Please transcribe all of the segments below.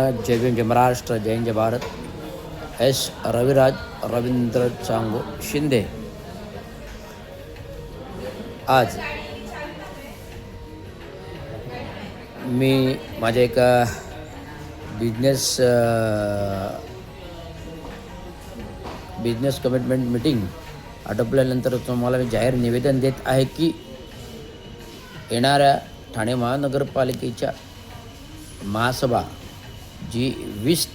जय भीम, जय महाराष्ट्र, जय हिंद, जय Bharat. S Raviraj Ravindra Chango Shinde आज मी माझ्या एका बिझनेस कमिटमेंट मीटिंग आटोपल्यानंतर तुम्हाला मी जाहीर निवेदन देत आहे की येणाऱ्या ठाणे महानगरपालिकेच्या महासभा जी 20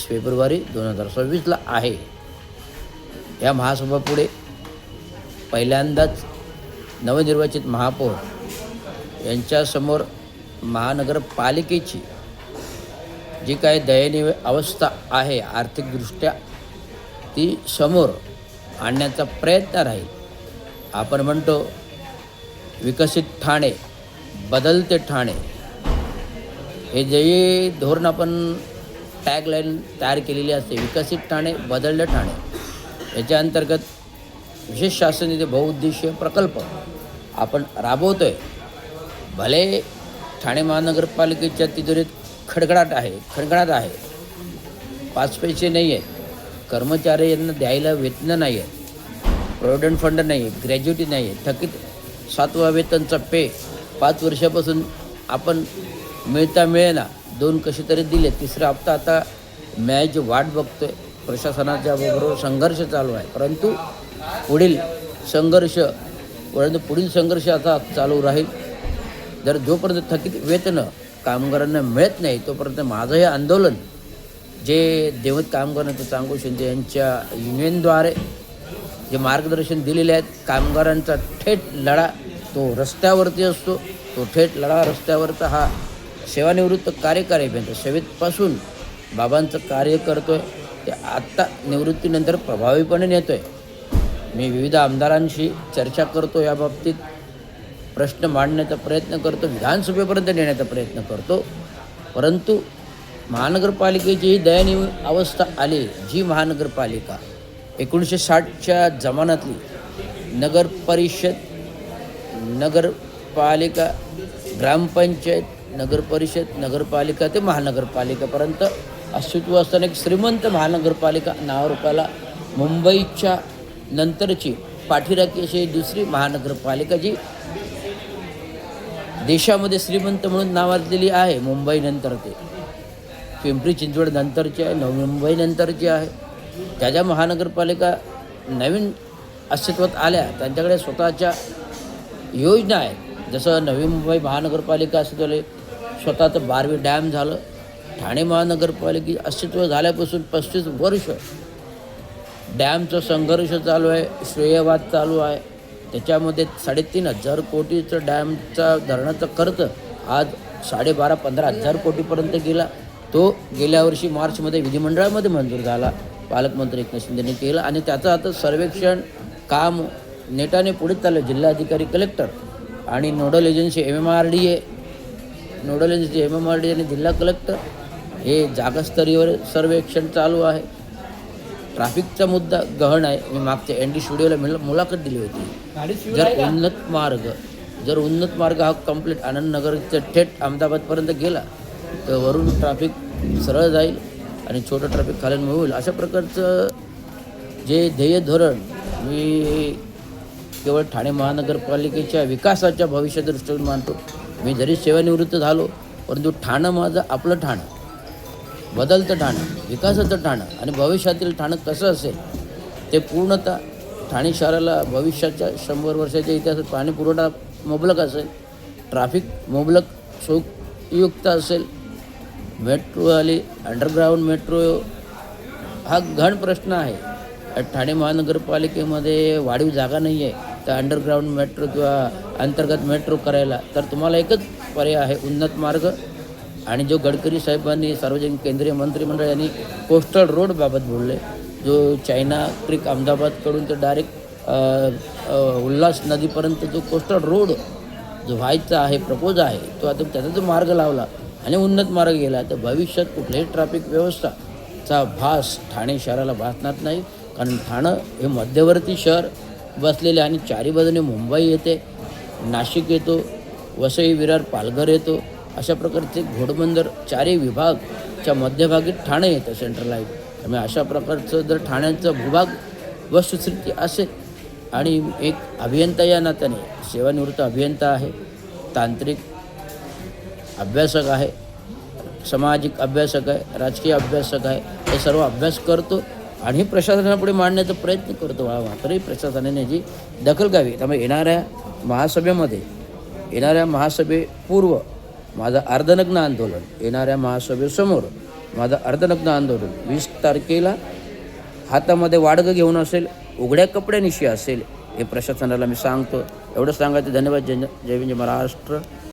फेब्रुवारी 2026ला आहे, या महासभापुढे पहिल्यांदाच नवनिर्वाचित महापौर यांच्यासमोर महानगरपालिकेची जी काही दयनीय अवस्था आहे आर्थिकदृष्ट्या, ती समोर आणण्याचा प्रयत्न राहील. आपण म्हणतो विकसित ठाणे, बदलते ठाणे, हे जे धोरण आपण टॅगलाईन तयार केलेली असते, विकसित ठाणे बदलले ठाणे, याच्या अंतर्गत विशेष शासन निधी बहुउद्देशीय प्रकल्प आपण राबवतो आहे. भले ठाणे महानगरपालिकेच्या तिजोरीत खडखडाट आहे, 5 पैसे नाही आहेत, कर्मचारी यांना द्यायला वेतनं नाही आहे, प्रॉव्हिडंट फंड नाही आहे, ग्रॅज्युटी नाही आहे, थकीत 7वा वेतनचा पे 5 वर्षापासून आपण मिळेना, 2 कसे तरी दिले, 3रा हप्ता आता मिळायची वाट बघतोय. प्रशासनाच्या बरोबर संघर्ष चालू आहे, परंतु पुढील संघर्ष आता चालू राहील. जर जोपर्यंत थकीत वेतनं कामगारांना मिळत नाही तोपर्यंत माझं हे आंदोलन जे देवत कामगारांचं चांगो शिंदे यांच्या युनियनद्वारे जे मार्गदर्शन दिलेले आहेत, कामगारांचा थेट लढा तो रस्त्यावरती असतो. तो थेट लढा रस्त्यावरचा हा सेवानिवृत्त कार्यकारी अभियंता सेवेतपासून बाबांचं कार्य करतो आहे, ते आत्ता निवृत्तीनंतर प्रभावीपणे नेतो आहे. मी विविध आमदारांशी चर्चा करतो, याबाबतीत प्रश्न मांडण्याचा प्रयत्न करतो, विधानसभेपर्यंत नेण्याचा प्रयत्न करतो. परंतु महानगरपालिकेची ही दयनीय अवस्था आली. जी महानगरपालिका 1960च्या जमान्यातली नगरपरिषद, नगरपालिका, ग्रामपंचायत, नगरपरिषद, नगरपालिका ते महानगरपालिकापर्यंत अस्तित्व असताना एक श्रीमंत महानगरपालिका नावारूपाला मुंबईच्या नंतरची पाठीराखी अशी दुसरी महानगरपालिका जी देशामध्ये श्रीमंत म्हणून नावाजलेली आहे. मुंबईनंतर ते पिंपरी चिंचवड नंतरची आहे, नवी मुंबई नंतरची आहे. ज्या ज्या महानगरपालिका नवीन अस्तित्वात आल्या त्यांच्याकडे स्वतःच्या योजना आहेत. जसं नवी मुंबई महानगरपालिका अस्तित्वाला स्वतःचं बारवी डॅम झालं. ठाणे महानगरपालिका अस्तित्व झाल्यापासून 35 वर्ष डॅमचा संघर्ष चालू आहे, श्रेयवाद चालू आहे. त्याच्यामध्ये 3,500 कोटीचं डॅमचा धरणाचा खर्च आज 12,500-15,000 कोटीपर्यंत गेला. तो गेल्या वर्षी मार्चमध्ये विधिमंडळामध्ये मंजूर झाला, पालकमंत्री एकनाथ शिंदेने केलं, आणि त्याचं आता सर्वेक्षण काम नेटाने पुढे चाललं. जिल्हाधिकारी, कलेक्टर आणि नोडल एजन्सी MMRDA आणि जिल्हा कलेक्टर हे जागास्तरीयवर सर्वेक्षण चालू आहे. ट्रॅफिकचा मुद्दा गहन आहे. मी मागच्या ND स्टुडिओला मुलाखत दिली होती. जर उन्नत मार्ग हा कंप्लीट आनंदनगरच्या थेट अहमदाबादपर्यंत गेला तर वरून ट्रॅफिक सरळ जाईल आणि छोटं ट्रॅफिक खालील होईल. अशा प्रकारचं जे ध्येय धोरण मी केवळ ठाणे महानगरपालिकेच्या विकासाच्या भविष्याच्या दृष्टीने मानतो. मी जरी सेवानिवृत्त झालो, परंतु ठाणं माझं आपलं ठाणं, बदलतं ठाणं, विकासाचं ठाणं आणि भविष्यातील ठाणं कसं असेल ते पूर्णतः ठाणे शहराला भविष्याच्या 100 वर्षाच्या इतिहासात पाणी पुरवठा मुबलक असेल, ट्रॅफिक मुबलक सुखयुक्त असेल, मेट्रो आली, अंडरग्राऊंड मेट्रो हा गहन प्रश्न आहे. ठाणे महानगरपालिकेमध्ये वाढीव जागा नाही आहे तर अंडरग्राऊंड मेट्रो किंवा अंतर्गत मेट्रो करायला, तर तुम्हाला एकच पर्याय आहे, उन्नत मार्ग. आणि जो गडकरी साहेबांनी सार्वजनिक केंद्रीय मंत्रिमंडळ यांनी कोस्टल रोडबाबत बोलले, जो चायना क्रिक अहमदाबादकडून तर डायरेक्ट उल्हास नदीपर्यंत जो कोस्टल रोड जो व्हायचा आहे, प्रपोज आहे, तो आता त्याचा जो मार्ग लावला आणि उन्नत मार्ग गेला, तर भविष्यात कुठल्याही ट्रॅफिक व्यवस्थाचा भास ठाणे शहराला भासणार नाही. कारण ठाणं हे मध्यवर्ती शहर बसलेले आणि चारी बाजूने मुंबई येते, नाशिक येतो, वसई, विरार, पालघर येतो, अशा प्रकारचे घोडबंदर चारही विभागच्या मध्यभागी ठाणे येतं सेंट्रलाइज. त्यामुळे अशा प्रकारचं जर ठाण्याचा भूभाग वस्तुस्थिती असेल आणि एक अभियंता या नात्याने, सेवानिवृत्त अभियंता आहे, तांत्रिक अभ्यासक आहे, सामाजिक अभ्यासक आहे, राजकीय अभ्यासक आहे, हे सर्व अभ्यास करतो आणि हे प्रशासनापुढे मांडण्याचा प्रयत्न करतो. मात्रही प्रशासनाने याची दखल घ्यावी. त्यामुळे येणाऱ्या महासभेपूर्व माझं अर्धनग्न आंदोलन, येणाऱ्या महासभेसमोर माझं अर्धनग्न आंदोलन 20 तारखेला हातामध्ये वाडगं घेऊन असेल, उघड्या कपड्यानिशी असेल, हे प्रशासनाला मी सांगतो. एवढं सांगायचं. धन्यवाद. जय हिंद, जय महाराष्ट्र.